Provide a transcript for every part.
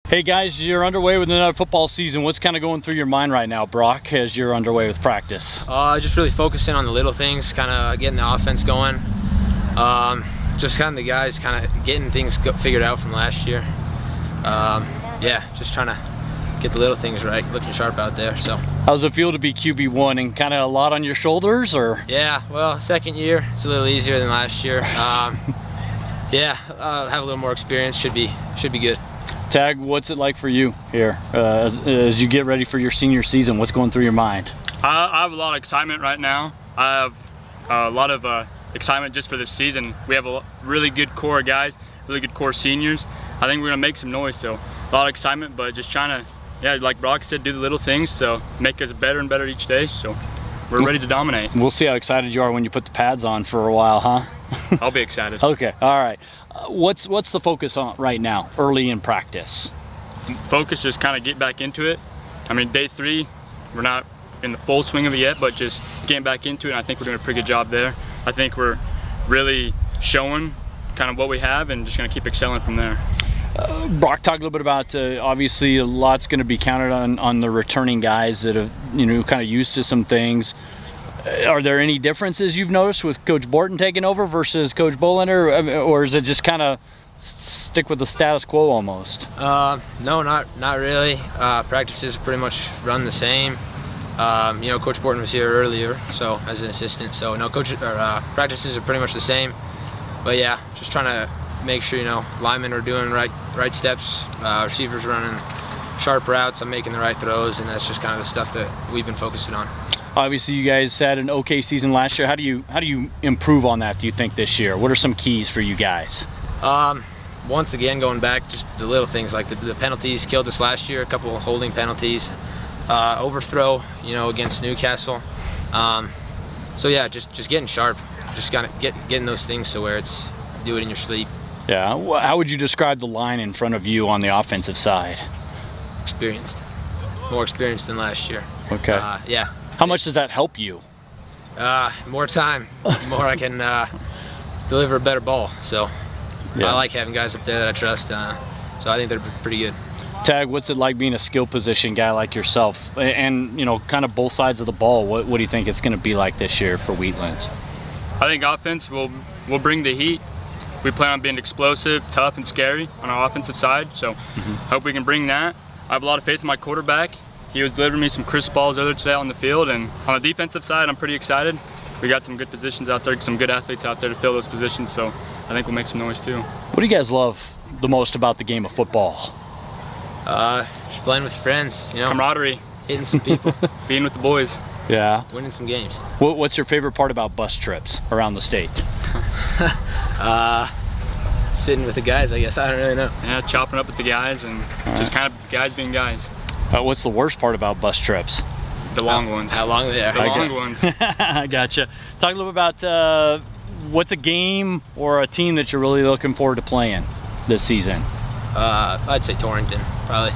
Hey guys, you're underway with another football season. What's kind of going through your mind right now, Brock, as you're underway with practice? Just really focusing on the little things, kind of getting the offense going. Just kind of the guys kind of getting things figured out from last year. Yeah, just trying to get the little things right, looking sharp out there. So, how's it feel to be QB1 and kind of a lot on your shoulders, or? Yeah, well, second year, it's a little easier than last year. Yeah, have a little more experience. Should be good. Tagg, what's it like for you here as you get ready for your senior season? What's going through your mind? I have a lot of excitement right now. I have a lot of excitement just for this season. We have a really good core of guys, really good core seniors. I think we're gonna make some noise, so a lot of excitement, but just trying to, yeah, like Brock said, do the little things, so make us better and better each day, so we're ready to dominate. We'll see how excited you are when you put the pads on for a while, huh? I'll be excited. Okay, all right. What's the focus on right now, early in practice? Focus, just kind of get back into it. I mean, day 3, we're not in the full swing of it yet, but just getting back into it, and I think we're doing a pretty good job there. I think we're really showing kind of what we have and just going to keep excelling from there. Brock, talk a little bit about, obviously a lot's going to be counted on the returning guys that have, kind of used to some things. Are there any differences you've noticed with Coach Borton taking over versus Coach Bolander, or is it just kind of stick with the status quo almost? No, not really. Practices pretty much run the same. Coach Borton was here earlier, so as an assistant. So no, practices are pretty much the same. But yeah, just trying to make sure linemen are doing right steps, receivers running sharp routes, I'm making the right throws, and that's just kind of the stuff that we've been focusing on. Obviously, you guys had an okay season last year. How do you improve on that, do you think, this year? What are some keys for you guys? Once again, going back, just the little things like the penalties killed us last year. A couple of holding penalties, overthrow, against Newcastle. So yeah, just getting sharp, just kind of getting those things to where it's do it in your sleep. Yeah. How would you describe the line in front of you on the offensive side? Experienced, more experienced than last year. Okay. Yeah. How much does that help you? More time, more I can deliver a better ball. So yeah. I like having guys up there that I trust. So I think they're pretty good. Tagg, what's it like being a skill position guy like yourself, and kind of both sides of the ball? What do you think it's going to be like this year for Wheatland? I think offense will bring the heat. We plan on being explosive, tough, and scary on our offensive side. So hope we can bring that. I have a lot of faith in my quarterback. He was delivering me some crisp balls earlier today on the field, and on the defensive side, I'm pretty excited. We got some good positions out there, some good athletes out there to fill those positions, so I think we'll make some noise too. What do you guys love the most about the game of football? Just playing with friends, Camaraderie. Hitting some people. Being with the boys. Yeah. Winning some games. What's your favorite part about bus trips around the state? Sitting with the guys, I guess. I don't really know. Yeah, chopping up with the guys and just kind of guys being guys. What's the worst part about bus trips? The long ones. How long they are. The long ones. I gotcha. Talk a little bit about what's a game or a team that you're really looking forward to playing this season? I'd say Torrington, probably.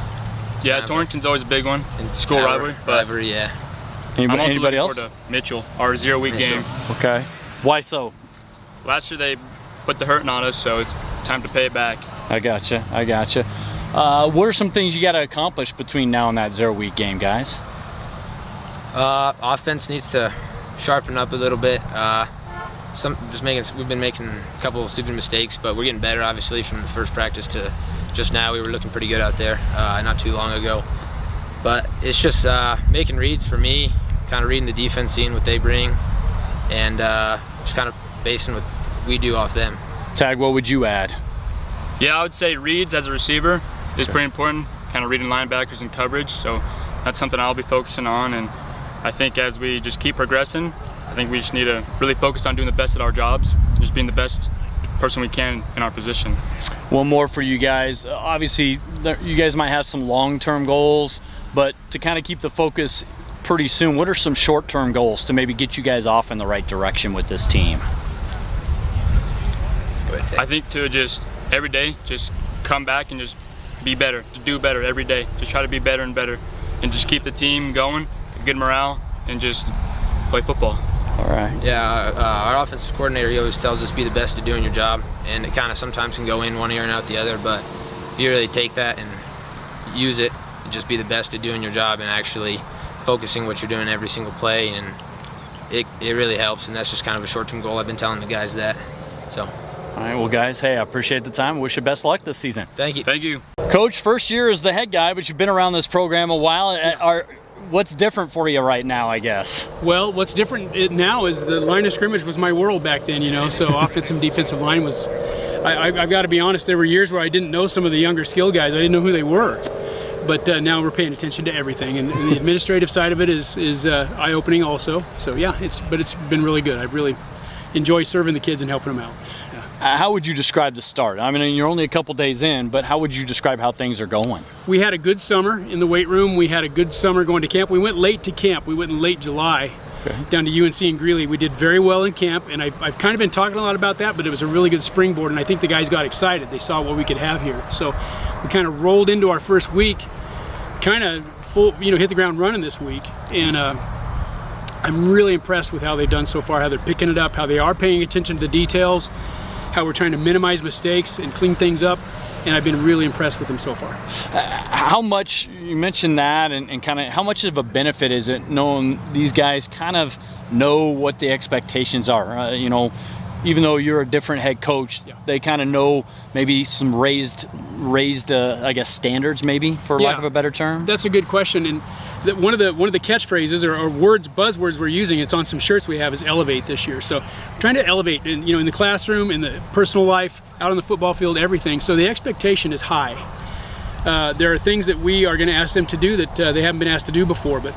Yeah, Torrington's always a big one. School rivalry. Rivalry, yeah. Anybody else? To Mitchell, our 0-week game. Okay. Why so? Last year they put the hurting on us, so it's time to pay it back. I gotcha. What are some things you got to accomplish between now and that 0-week game, guys? Offense needs to sharpen up a little bit. We've been making a couple of stupid mistakes, but we're getting better, obviously, from the first practice to just now. We were looking pretty good out there not too long ago. But it's just making reads for me, kind of reading the defense, seeing what they bring, and just kind of basing what we do off them. Tagg, what would you add? Yeah, I would say reads as a receiver is pretty important, kind of reading linebackers and coverage, so that's something I'll be focusing on. And I think as we just keep progressing, I think we just need to really focus on doing the best at our jobs, just being the best person we can in our position. One more for you guys. Obviously, you guys might have some long-term goals, but to kind of keep the focus pretty soon, what are some short-term goals to maybe get you guys off in the right direction with this team? I think to just every day, just come back and just be better, to do better every day, just try to be better and better, and just keep the team going, good morale, and just play football. All right. Yeah, our offensive coordinator, he always tells us be the best at doing your job, and it kind of sometimes can go in one ear and out the other, but if you really take that and use it and just be the best at doing your job and actually focusing what you're doing every single play, and it really helps, and that's just kind of a short-term goal. I've been telling the guys that. So. All right, well, guys, hey, I appreciate the time. Wish you best luck this season. Thank you. Thank you. Coach, first year as the head guy, but you've been around this program a while. What's different for you right now, I guess? Well, what's different now is the line of scrimmage was my world back then, you know, so offensive and defensive line was, I've got to be honest, there were years where I didn't know some of the younger skill guys. I didn't know who they were. But now we're paying attention to everything, and the administrative side of it is eye-opening also. So yeah, it's been really good. I really enjoy serving the kids and helping them out. Yeah. How would you describe the start? I mean, you're only a couple days in, but how would you describe how things are going? We had a good summer in the weight room. We had a good summer going to camp. We went late to camp. We went in late July. Okay. Down to UNC and Greeley. We did very well in camp, and I've kind of been talking a lot about that, but it was a really good springboard, and I think the guys got excited. They saw what we could have here. So we kind of rolled into our first week, kind of full, you know, hit the ground running this week, and I'm really impressed with how they've done so far, how they're picking it up, how they are paying attention to the details, how we're trying to minimize mistakes and clean things up. And I've been really impressed with them so far. How much, you mentioned that, and kind of how much of a benefit is it knowing these guys kind of know what the expectations are? You know, even though you're a different head coach, yeah, they kind of know maybe some raised, I guess, standards, maybe, for lack of a better term. That's a good question, and one of the catchphrases or buzzwords we're using, it's on some shirts we have, is elevate this year. So we're trying to elevate, in the classroom, in the personal life, out on the football field, everything. So the expectation is high. There are things that we are going to ask them to do that they haven't been asked to do before, but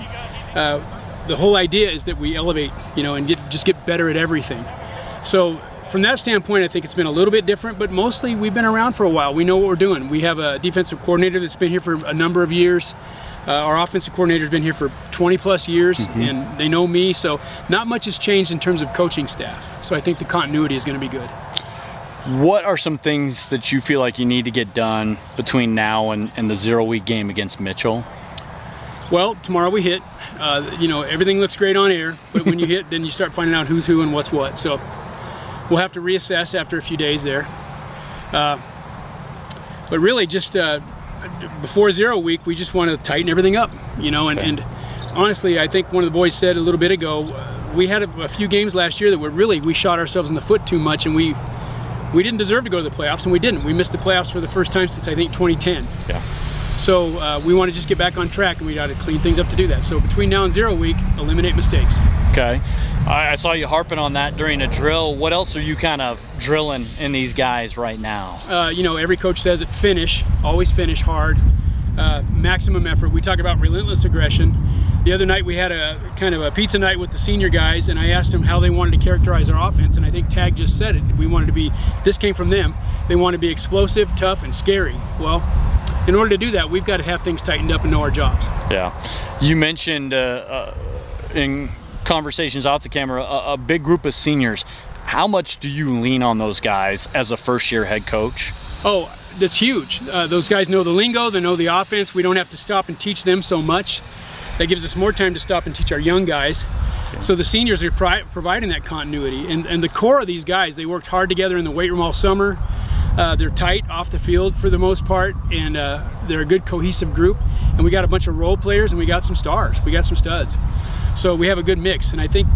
the whole idea is that we elevate, and just get better at everything. So from that standpoint, I think it's been a little bit different, but mostly we've been around for a while. We know what we're doing. We have a defensive coordinator that's been here for a number of years. Our offensive coordinator's been here for 20 plus years, and they know me, so not much has changed in terms of coaching staff. So I think the continuity is going to be good. What are some things that you feel like you need to get done between now and the 0-week game against Mitchell? Well, tomorrow we hit. Everything looks great on air, but when you hit, then you start finding out who's who and what's what. So we'll have to reassess after a few days there. But really, just before 0 week, we just want to tighten everything up, and honestly, I think one of the boys said a little bit ago, we had a few games last year that we shot ourselves in the foot too much, and we didn't deserve to go to the playoffs, and we didn't. We missed the playoffs for the first time since, I think, 2010. Yeah. So we want to just get back on track, and we got to clean things up to do that. So between now and 0 week, eliminate mistakes. Okay. I saw you harping on that during a drill. What else are you kind of drilling in these guys right now? Every coach says it, finish, always finish hard, maximum effort. We talk about relentless aggression. The other night we had a kind of a pizza night with the senior guys, and I asked them how they wanted to characterize our offense, and I think Tagg just said it. We wanted to be, this came from them, they want to be explosive, tough, and scary. Well, in order to do that, we've got to have things tightened up and know our jobs. Yeah. You mentioned in conversations off the camera, a big group of seniors. How much do you lean on those guys as a first-year head coach? Oh, that's huge. Those guys know the lingo, they know the offense. We don't have to stop and teach them so much. That gives us more time to stop and teach our young guys. Okay. So the seniors are providing that continuity. And the core of these guys, they worked hard together in the weight room all summer. They're tight off the field for the most part, and they're a good cohesive group. And we got a bunch of role players, and we got some stars. We got some studs. So we have a good mix, and I think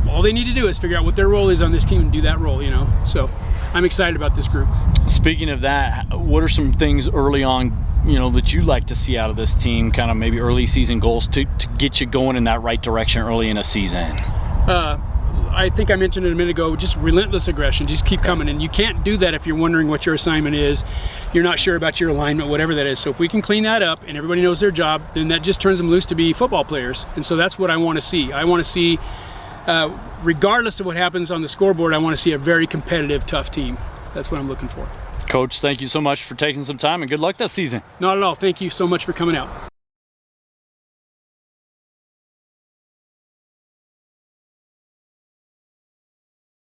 all they need to do is figure out what their role is on this team and do that role, So I'm excited about this group. Speaking of that, what are some things early on, that you like to see out of this team, kind of maybe early season goals to get you going in that right direction early in a season? I think I mentioned it a minute ago, just relentless aggression, just keep coming. And you can't do that if you're wondering what your assignment is, you're not sure about your alignment, whatever that is. So if we can clean that up and everybody knows their job, then that just turns them loose to be football players. And so that's what I want to see. I want to see, regardless of what happens on the scoreboard, I want to see a very competitive, tough team. That's what I'm looking for. Coach, thank you so much for taking some time, and good luck this season. Not at all. Thank you so much for coming out.